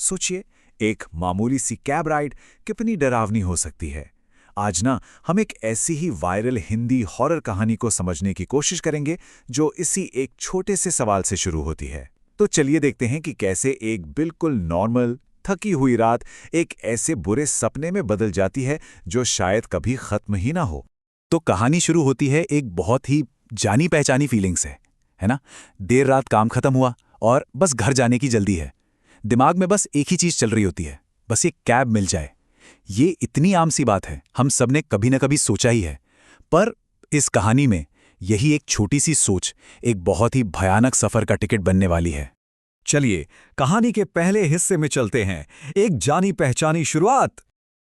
सोचिए, एक मामूली सी कैब राइड कितनी डरावनी हो सकती है। आज ना हम एक ऐसी ही वायरल हिंदी हॉरर कहानी को समझने की कोशिश करेंगे जो इसी एक छोटे से सवाल से शुरू होती है। तो चलिए देखते हैं कि कैसे एक बिल्कुल नॉर्मल थकी हुई रात एक ऐसे बुरे सपने में बदल जाती है जो शायद कभी खत्म ही ना हो। तो कहानी शुरू होती है एक बहुत ही जानी पहचानी फीलिंग से, है ना। देर रात काम खत्म हुआ और बस घर जाने की जल्दी है। दिमाग में बस एक ही चीज चल रही होती है, बस एक कैब मिल जाए। ये इतनी आम सी बात है, हम सबने कभी न कभी सोचा ही है। पर इस कहानी में यही एक छोटी सी सोच एक बहुत ही भयानक सफर का टिकट बनने वाली है। चलिए कहानी के पहले हिस्से में चलते हैं, एक जानी पहचानी शुरुआत।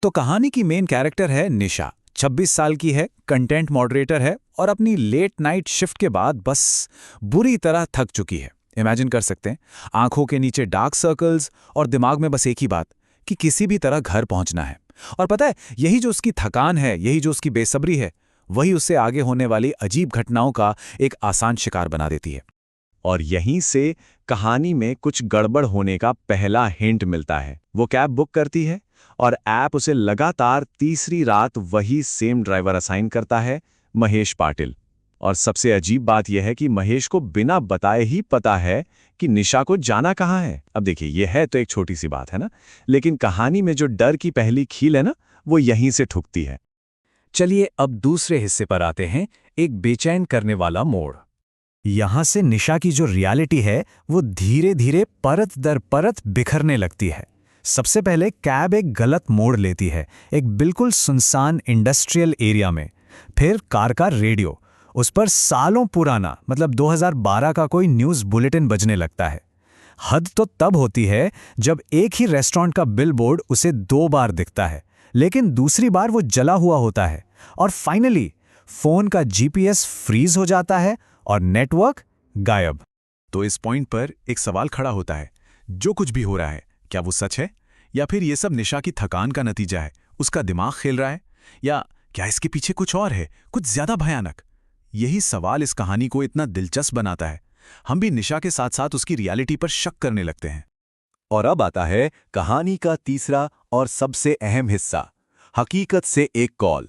तो कहानी की मेन कैरेक्टर है निशा। 26 साल की है, कंटेंट मॉडरेटर है और अपनी लेट नाइट शिफ्ट के बाद बस बुरी तरह थक चुकी है। इमेजिन कर सकते हैं, आंखों के नीचे डार्क सर्कल्स और दिमाग में बस एक ही बात कि किसी भी तरह घर पहुंचना है। और पता है, यही जो उसकी थकान है, यही जो उसकी बेसब्री है, वही उससे आगे होने वाली अजीब घटनाओं का एक आसान शिकार बना देती है। और यहीं से कहानी में कुछ गड़बड़ होने का पहला हिंट मिलता है। वो कैब बुक करती है और ऐप उसे लगातार तीसरी रात वही सेम ड्राइवर असाइन करता है, महेश पाटिल। और सबसे अजीब बात यह है कि महेश को बिना बताए ही पता है कि निशा को जाना कहाँ है। अब देखिए, यह है तो एक छोटी सी बात है ना, लेकिन कहानी में जो डर की पहली खील है ना, वो यहीं से ठुकती है। चलिए अब दूसरे हिस्से पर आते हैं, एक बेचैन करने वाला मोड़। यहां से निशा की जो रियलिटी है वो धीरे धीरे परत दर परत बिखरने लगती है। सबसे पहले कैब एक गलत मोड़ लेती है, एक बिल्कुल सुनसान इंडस्ट्रियल एरिया में। फिर कार का रेडियो, उस पर सालों पुराना मतलब 2012 का कोई न्यूज़ बुलेटिन बजने लगता है। हद तो तब होती है जब एक ही रेस्टोरेंट का बिलबोर्ड उसे 2 बार दिखता है, लेकिन दूसरी बार वो जला हुआ होता है। और फाइनली फोन का जीपीएस फ्रीज हो जाता है और नेटवर्क गायब। तो इस पॉइंट पर एक सवाल खड़ा होता है, जो कुछ भी हो रहा है क्या वो सच है, या फिर ये सब निशा की थकान का नतीजा है, उसका दिमाग खेल रहा है, या क्या इसके पीछे कुछ और है, कुछ ज्यादा भयानक। यही सवाल इस कहानी को इतना दिलचस्प बनाता है। हम भी निशा के साथ साथ उसकी रियलिटी पर शक करने लगते हैं। और अब आता है कहानी का तीसरा और सबसे अहम हिस्सा, हकीकत से एक कॉल।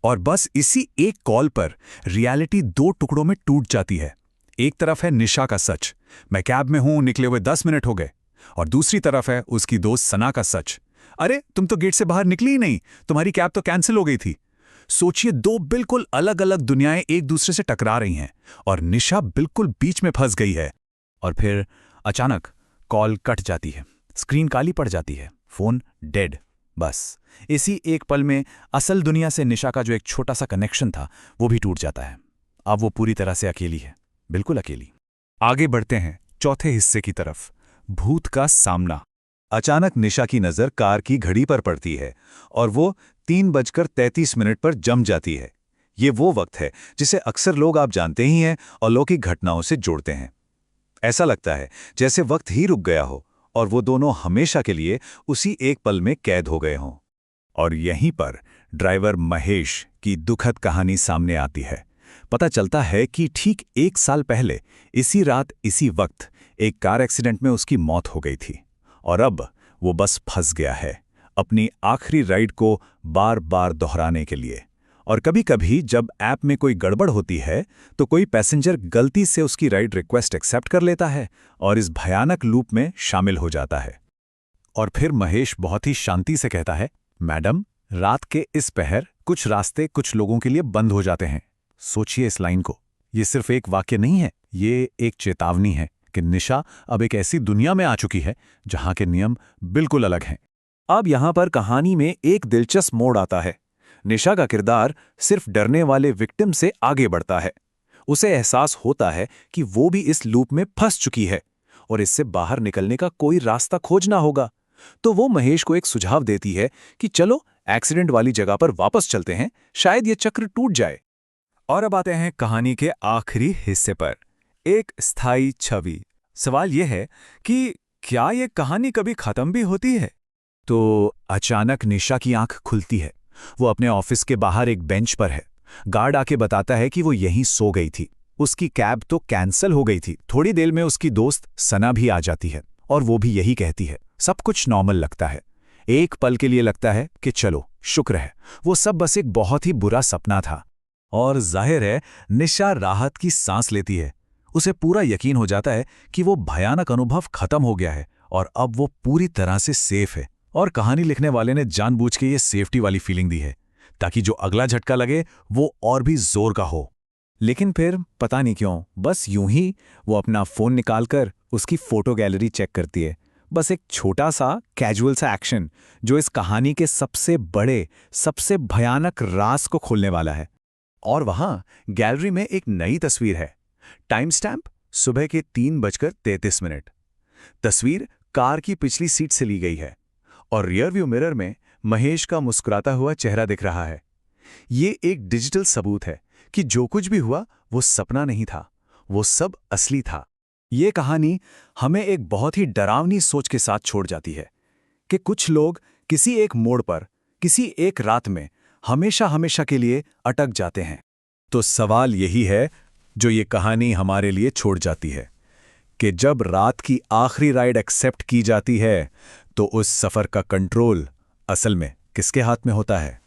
और बस इसी एक कॉल पर रियलिटी 2 टुकड़ों में टूट जाती है। एक तरफ है निशा का सच, मैं कैब में हूं, निकले हुए 10 मिनट हो गए। और दूसरी तरफ है उसकी दोस्त सना का सच, अरे तुम तो गेट से बाहर निकली ही नहीं, तुम्हारी कैब तो कैंसिल हो गई थी। सोचिए, 2 बिल्कुल अलग अलग दुनियाएं एक दूसरे से टकरा रही हैं और निशा बिल्कुल बीच में फंस गई है। और फिर अचानक कॉल कट जाती है, स्क्रीन काली पड़ जाती है, फोन डेड। बस इसी एक पल में असल दुनिया से निशा का जो एक छोटा सा कनेक्शन था वो भी टूट जाता है। अब वो पूरी तरह से अकेली है, बिल्कुल अकेली। आगे बढ़ते हैं चौथे हिस्से की तरफ, भूत का सामना। अचानक निशा की नज़र कार की घड़ी पर पड़ती है और वो 3:33 पर जम जाती है। ये वो वक्त है जिसे अक्सर लोग, आप जानते ही हैं, अलौकिक घटनाओं से जोड़ते हैं। ऐसा लगता है जैसे वक्त ही रुक गया हो और वो दोनों हमेशा के लिए उसी एक पल में कैद हो गए हों। और यहीं पर ड्राइवर महेश की दुखद कहानी सामने आती है। पता चलता है कि ठीक 1 साल पहले इसी रात इसी वक्त एक कार एक्सीडेंट में उसकी मौत हो गई थी। और अब वो बस फंस गया है अपनी आखिरी राइड को बार बार दोहराने के लिए। और कभी-कभी जब ऐप में कोई गड़बड़ होती है तो कोई पैसेंजर गलती से उसकी राइड रिक्वेस्ट एक्सेप्ट कर लेता है और इस भयानक लूप में शामिल हो जाता है। और फिर महेश बहुत ही शांति से कहता है, मैडम, रात के इस पहर कुछ रास्ते कुछ लोगों के लिए बंद हो जाते हैं। सोचिए इस लाइन को, ये सिर्फ एक वाक्य नहीं है, ये एक चेतावनी है कि निशा अब एक ऐसी दुनिया में आ चुकी है जहां के नियम बिल्कुल अलग हैं। अब यहां पर कहानी में एक दिलचस्प मोड़ आता है। निशा का किरदार सिर्फ डरने वाले विक्टिम से आगे बढ़ता है। उसे एहसास होता है कि वो भी इस लूप में फंस चुकी है और इससे बाहर निकलने का कोई रास्ता खोजना होगा। तो वो महेश को एक सुझाव देती है कि चलो एक्सीडेंट वाली जगह पर वापस चलते हैं, शायद ये चक्र टूट जाए। और अब आते हैं कहानी के आखिरी हिस्से पर, एक स्थायी छवि। सवाल यह है कि क्या ये कहानी कभी खत्म भी होती है? तो अचानक निशा की आंख खुलती है। वो अपने ऑफिस के बाहर एक बेंच पर है। गार्ड आके बताता है कि वो यहीं सो गई थी। उसकी कैब तो कैंसल हो गई थी। थोड़ी देर में उसकी दोस्त सना भी आ जाती है और वो भी यही कहती है, सब कुछ नॉर्मल लगता है। एक पल के लिए लगता है कि चलो शुक्र है, वो सब बस एक बहुत ही बुरा सपना था। और जाहिर है निशा राहत की सांस लेती है। उसे पूरा यकीन हो जाता है कि वो भयानक अनुभव खत्म हो गया है और अब वो पूरी तरह से सेफ है। और कहानी लिखने वाले ने जानबूझ के ये सेफ्टी वाली फीलिंग दी है ताकि जो अगला झटका लगे वो और भी जोर का हो। लेकिन फिर पता नहीं क्यों बस यूं ही वो अपना फोन निकालकर उसकी फोटो गैलरी चेक करती है। बस एक छोटा सा कैजुअल सा एक्शन जो इस कहानी के सबसे बड़े, सबसे भयानक राज को खोलने वाला है। और वहां गैलरी में एक नई तस्वीर है। टाइम स्टैम्प सुबह के 3:33। तस्वीर कार की पिछली सीट से ली गई है और रियर व्यू मिरर में महेश का मुस्कुराता हुआ चेहरा दिख रहा है। ये एक डिजिटल सबूत है कि जो कुछ भी हुआ वो सपना नहीं था, वो सब असली था। ये कहानी हमें एक बहुत ही डरावनी सोच के साथ छोड़ जाती है कि कुछ लोग किसी एक मोड़ पर, किसी एक रात में हमेशा हमेशा के लिए अटक जाते हैं। तो सवाल यही है जो ये कहानी हमारे लिए छोड़ जाती है कि जब रात की आखिरी राइड एक्सेप्ट की जाती है तो उस सफर का कंट्रोल असल में किसके हाथ में होता है।